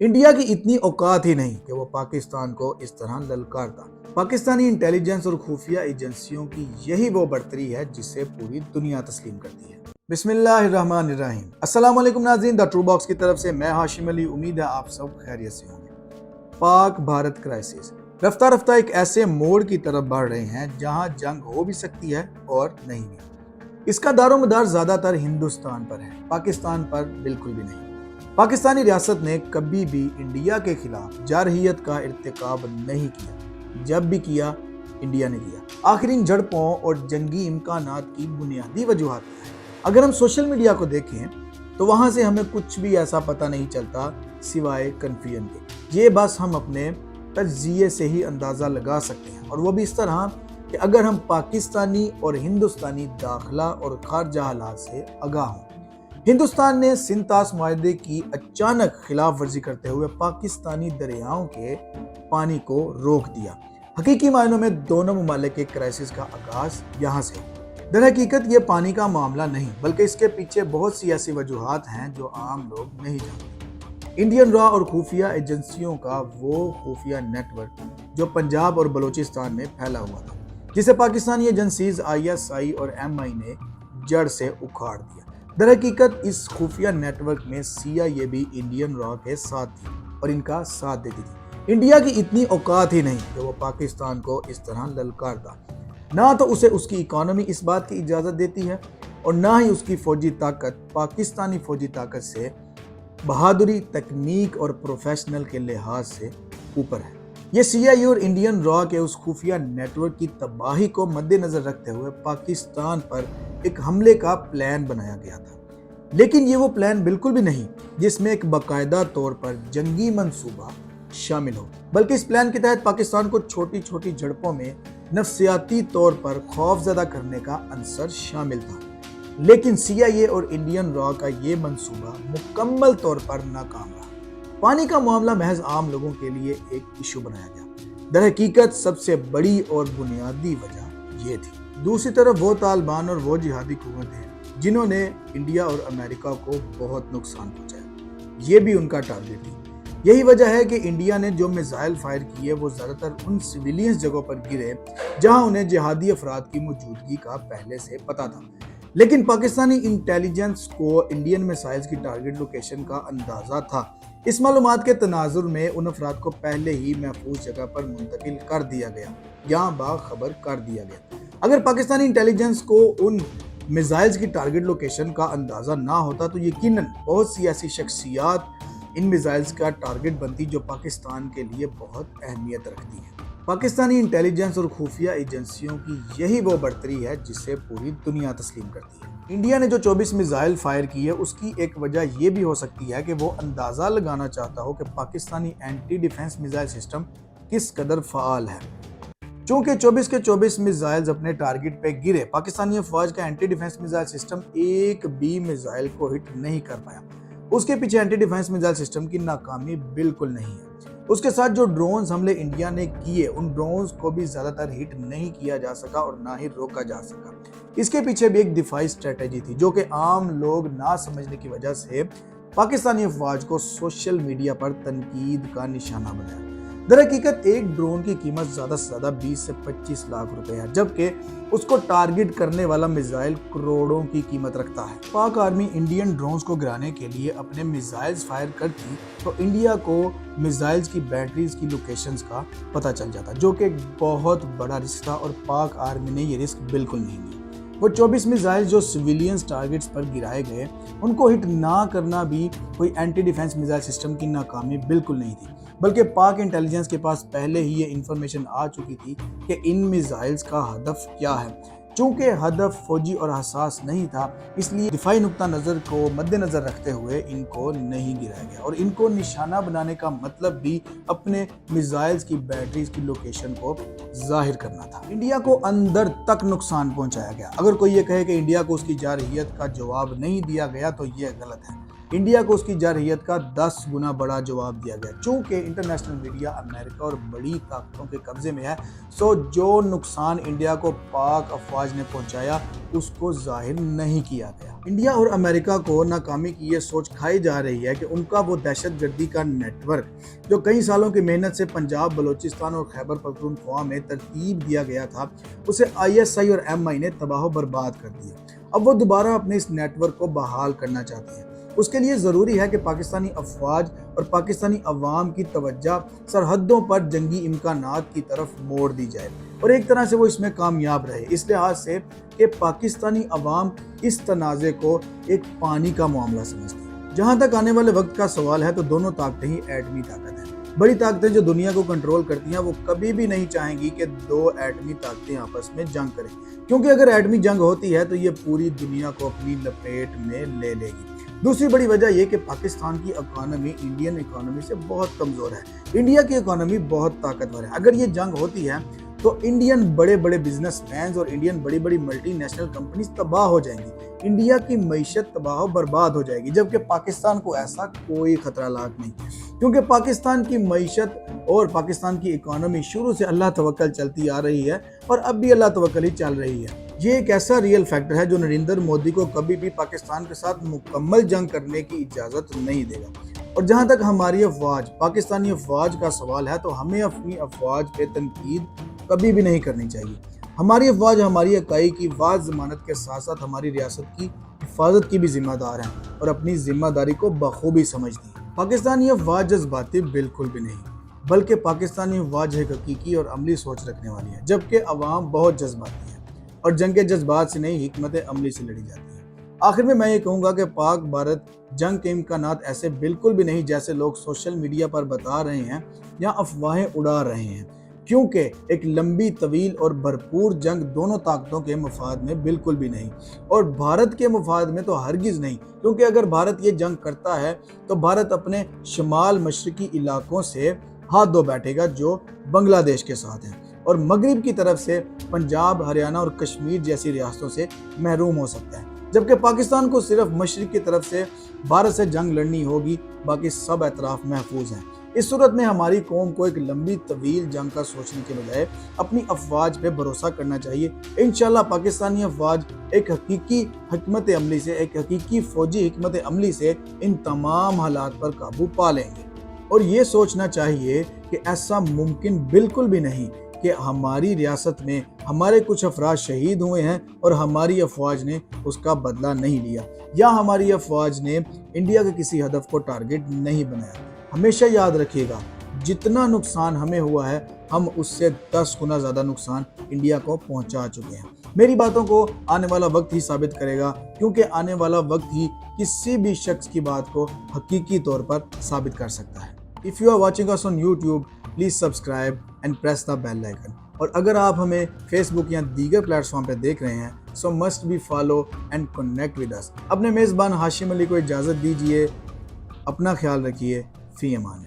India की इतनी औकात ही नहीं कि वो पाकिस्तान को इस तरह ललकारता। पाकिस्तानी इंटेलिजेंस और खुफिया एजेंसियों की यही वो बढ़तरी है जिसे पूरी दुनिया तस्लीम करती है। बिस्मिल्लाहिर्रहमानिर्रहीम। अस्सलाम वालेकुम नाज़रीन, द ट्रू बॉक्स की तरफ से मैं हाशिम अली। उम्मीद है आप सब खैरियत से होंगे। पाक भारत क्राइसिस रफ्ता रफ्ता एक ऐसे मोड़ की तरफ बढ़ रहे हैं जहां जंग हो भी सकती है और नहीं भी। इसका दारोमदार ज्यादातर हिंदुस्तान पर है, पाकिस्तान पर बिल्कुल भी नहीं। पाकिस्तानी रियासत ने कभी भी इंडिया के खिलाफ जारहियत का इर्तिकाब नहीं किया। जब भी किया, इंडिया ने किया। आखिर इन झड़पों और जंगी इम्कानात की बुनियादी वजूहात क्या है? अगर हम सोशल मीडिया को देखें तो वहां से हमें कुछ भी ऐसा पता नहीं चलता सिवाय कन्फ्यूजन के। ये बस हम अपने तज्जिए से ही अंदाजा लगा सकते हैं, और वो भी इस तरह कि अगर हम पाकिस्तानी और हिंदुस्तानी दाखिला और खारजा हालात से आगाह हों। हिंदुस्तान ने सिंतास मुआहदे की अचानक खिलाफ वर्जी करते हुए पाकिस्तानी दरियाओं के पानी को रोक दिया। हकीकी मायनों में दोनों ममालिक के क्राइसिस का आगाज यहाँ से। दर हकीकत ये पानी का मामला नहीं, बल्कि इसके पीछे बहुत सी ऐसी वजूहात हैं जो आम लोग नहीं जानते। इंडियन रॉ और खुफिया एजेंसियों का वो खुफिया नेटवर्क जो पंजाब और बलूचिस्तान में फैला हुआ था, जिसे पाकिस्तानी एजेंसीज ISI और MI ने जड़ से उखाड़ दिया। दर हकीकत इस खुफिया नेटवर्क में CIA भी इंडियन रॉ के साथ थी और इनका साथ देती थी। इंडिया की इतनी औकात ही नहीं कि वो पाकिस्तान को इस तरह ललकारता। ना तो उसे उसकी इकोनॉमी इस बात की इजाज़त देती है, और ना ही उसकी फौजी ताकत पाकिस्तानी फौजी ताकत से बहादुरी, तकनीक और प्रोफेशनल के लिहाज से ऊपर है। ये CIA और इंडियन रॉ के उस खुफिया नेटवर्क की तबाही को मद्देनजर रखते हुए पाकिस्तान पर एक हमले का प्लान बनाया गया था। लेकिन ये वो प्लान बिल्कुल भी नहीं जिसमें एक बाकायदा तौर पर जंगी मंसूबा शामिल हो, बल्कि इस प्लान के तहत पाकिस्तान को छोटी छोटी झड़पों में नफ्सियाती तौर पर खौफजदा करने का अंसर शामिल था। लेकिन CIA और इंडियन रॉ का ये मंसूबा मुकम्मल तौर पर नाकाम रहा। पानी का मामला महज आम लोगों के लिए एक इशू बनाया गया। दर हकीकत सबसे बड़ी और बुनियादी वजह ये थी। दूसरी तरफ वो तालिबान और वो जिहादी कुव्वतें जिन्होंने इंडिया और अमेरिका को बहुत नुकसान पहुंचाया, ये भी उनका टारगेट थी। यही वजह है कि इंडिया ने जो मिसाइल फायर किए वो ज़्यादातर उन सिविलियंस जगहों पर गिरे जहां उन्हें जिहादी अफराद की मौजूदगी का पहले से पता था। लेकिन पाकिस्तानी इंटेलिजेंस को इंडियन मिसाइल्स की टारगेट लोकेशन का अंदाज़ा था। इस मालूमात के तनाजुर में उन अफराद को पहले ही महफूज जगह पर मुंतकिल कर दिया गया या बाखबर कर दिया गया। अगर पाकिस्तानी इंटेलिजेंस को उन मिसाइल्स की टारगेट लोकेशन का अंदाज़ा ना होता तो यकीनन बहुत सी ऐसी शख्सियात इन मिसाइल्स का टारगेट बनती जो पाकिस्तान के लिए बहुत अहमियत रखती है। पाकिस्तानी इंटेलिजेंस और खुफिया एजेंसियों की यही वो बढ़तरी है जिसे पूरी दुनिया तस्लीम करती है। इंडिया ने जो 24 मिसाइल फायर की है उसकी एक वजह यह भी हो सकती है कि वो अंदाज़ा लगाना चाहता हो कि Pakistani anti defence missile system किस कदर फ़ाल है। चूंकि 24 के 24 मिसाइल्स अपने टारगेट पे गिरे, पाकिस्तानी अफवाज का एंटी डिफेंस मिसाइल सिस्टम एक भी मिसाइल को हिट नहीं कर पाया। उसके पीछे एंटी डिफेंस मिसाइल सिस्टम की नाकामी बिल्कुल नहीं है। उसके साथ जो ड्रोन्स हमले इंडिया ने किए, उन ड्रोन्स को भी ज्यादातर हिट नहीं किया जा सका और ना ही रोका जा सका। इसके पीछे भी एक दिफाई स्ट्रेटेजी थी जो कि आम लोग ना समझने की वजह से पाकिस्तानी अफवाज को सोशल मीडिया पर तनकीद का निशाना बनाया। दर हकीकत एक ड्रोन की कीमत ज्यादा से ज्यादा 20 से 25 लाख रुपए है, जबकि उसको टारगेट करने वाला मिसाइल करोड़ों की कीमत रखता है। पाक आर्मी इंडियन ड्रोन्स को गिराने के लिए अपने मिसाइल्स फायर करती तो इंडिया को मिसाइल्स की बैटरीज की लोकेशंस का पता चल जाता, जो कि बहुत बड़ा रिस्क था, और पाक आर्मी ने ये रिस्क बिल्कुल नहीं लिया। वो 24 मिसाइल जो सिविलियंस टारगेट्स पर गिराए गए, उनको हिट ना करना भी कोई एंटी डिफेंस मिसाइल सिस्टम की नाकामी बिल्कुल नहीं थी, बल्कि पाक इंटेलिजेंस के पास पहले ही ये इंफॉर्मेशन आ चुकी थी कि इन मिसाइल्स का हदफ क्या है। चूंकि हदफ फौजी और हसास नहीं था, इसलिए दिफाई नुक्ता नज़र को मद्देनजर रखते हुए इनको नहीं गिराया गया, और इनको निशाना बनाने का मतलब भी अपने मिसाइल्स की बैटरीज की लोकेशन को जाहिर करना था। इंडिया को अंदर तक नुकसान पहुंचाया गया। अगर कोई ये कहे कि इंडिया को उसकी जारहियत का जवाब नहीं दिया गया तो ये गलत है। इंडिया को उसकी जरहियत का 10 गुना बड़ा जवाब दिया गया। चूँकि इंटरनेशनल मीडिया अमेरिका और बड़ी ताकतों के कब्जे में है, सो जो नुकसान इंडिया को पाक अफवाज ने पहुंचाया उसको जाहिर नहीं किया गया। इंडिया और अमेरिका को नाकामी की ये सोच खाई जा रही है कि उनका वो दहशतगर्दी का नेटवर्क जो कई सालों की मेहनत से पंजाब, बलोचिस्तान और खैबर पख्तूनख्वा में तरतीब दिया गया था, उसे ISI और MI ने तबाह बर्बाद कर दिया। अब वो दोबारा अपने इस नेटवर्क को बहाल करना चाहती है। उसके लिए ज़रूरी है कि पाकिस्तानी अफवाज और पाकिस्तानी अवाम की तवज्जो सरहदों पर जंगी इम्कानात की तरफ मोड़ दी जाए और एक तरह से वो इसमें कामयाब रहे, इस लिहाज से कि पाकिस्तानी अवाम इस तनाज़े को एक पानी का मामला समझती है। जहाँ तक आने वाले वक्त का सवाल है तो दोनों ताकतें ही एटमी ताकत हैं। बड़ी ताकतें जो दुनिया को कंट्रोल करती हैं वो कभी भी नहीं चाहेंगी कि दो एटमी ताकतें आपस में जंग करें, क्योंकि अगर एटमी जंग होती है तो ये पूरी दुनिया को अपनी लपेट में ले लेगी। दूसरी बड़ी वजह यह कि पाकिस्तान की इकोनॉमी इंडियन इकोनॉमी से बहुत कमज़ोर है। इंडिया की इकोनॉमी बहुत ताकतवर है। अगर ये जंग होती है तो इंडियन बड़े बड़े बिजनेसमैन और इंडियन बड़ी बड़ी मल्टीनेशनल कंपनीज तबाह हो जाएंगी। इंडिया की मईशत तबाह बर्बाद हो जाएगी, जबकि पाकिस्तान को ऐसा कोई खतरा लाक नहीं, क्योंकि पाकिस्तान की मईशत और पाकिस्तान की इकोनॉमी शुरू से अल्लाह तवक्कल चलती आ रही है और अब भी अल्लाह तवक्कल ही चल रही है। ये एक ऐसा रियल फैक्टर है जो नरेंद्र मोदी को कभी भी पाकिस्तान के साथ मुकम्मल जंग करने की इजाज़त नहीं देगा। और जहाँ तक हमारी अफवाज, पाकिस्तानी अफवाज का सवाल है, तो हमें अपनी अफवाज पे तनकीद कभी भी नहीं करनी चाहिए। हमारी अफवाज हमारी इकाई की वाज ज़मानत के साथ साथ हमारी रियासत की हिफाजत की भी जिम्मेदार हैं और अपनी जिम्मेदारी को बखूबी समझती हैं। पाकिस्तानी अफवाज जज्बाती बिल्कुल भी नहीं, बल्कि पाकिस्तानी अफवाज एक हकीकी और अमली सोच रखने वाली है, जबकि अवाम बहुत जज्बाती है और जंग के जज्बात से नहीं, हिकमत अमली से लड़ी जाती है। आखिर में मैं ये कहूँगा कि पाक भारत जंग के इम्कानात ऐसे बिल्कुल भी नहीं जैसे लोग सोशल मीडिया पर बता रहे हैं या अफवाहें उड़ा रहे हैं, क्योंकि एक लंबी, तवील और भरपूर जंग दोनों ताकतों के मफाद में बिल्कुल भी नहीं और भारत के मफाद में तो हरगिज़ नहीं, क्योंकि अगर भारत ये जंग करता है तो भारत अपने शुमाल मशरकी इलाकों से हाथ धो बैठेगा जो बांग्लादेश के साथ हैं और मगरिब की तरफ से पंजाब, हरियाणा और कश्मीर जैसी रियासतों से महरूम हो सकता है, जबकि पाकिस्तान को सिर्फ मशरिक की तरफ से भारत से जंग लड़नी होगी, बाकी सब एतराफ़ महफूज हैं। इस सूरत में हमारी कौम को एक लंबी तवील जंग का सोचने के बजाय अपनी अफवाज पे भरोसा करना चाहिए। इंशाल्लाह पाकिस्तानी अफवाज एक हकीकी हिकमत अमली से, एक हकीकी फ़ौजी हिकमत अमली से इन तमाम हालात पर काबू पा लेंगे। और ये सोचना चाहिए कि ऐसा मुमकिन बिल्कुल भी नहीं कि हमारी रियासत में हमारे कुछ अफराद शहीद हुए हैं और हमारी अफवाज ने उसका बदला नहीं लिया, या हमारी अफवाज ने इंडिया के किसी हदफ को टारगेट नहीं बनाया। हमेशा याद रखिएगा, जितना नुकसान हमें हुआ है हम उससे 10 गुना ज़्यादा नुकसान इंडिया को पहुंचा चुके हैं। मेरी बातों को आने वाला वक्त ही साबित करेगा, क्योंकि आने वाला वक्त ही किसी भी शख्स की बात को हकीकी तौर पर साबित कर सकता है। If you are watching us on YouTube, please subscribe and press the bell icon. और अगर आप हमें फेसबुक या दीगर प्लेटफॉर्म पर देख रहे हैं, सो must be follow and connect with us. अपने मेज़बान हाशिम अली को इजाज़त दीजिए। अपना ख्याल रखिए। फ़ी अमान।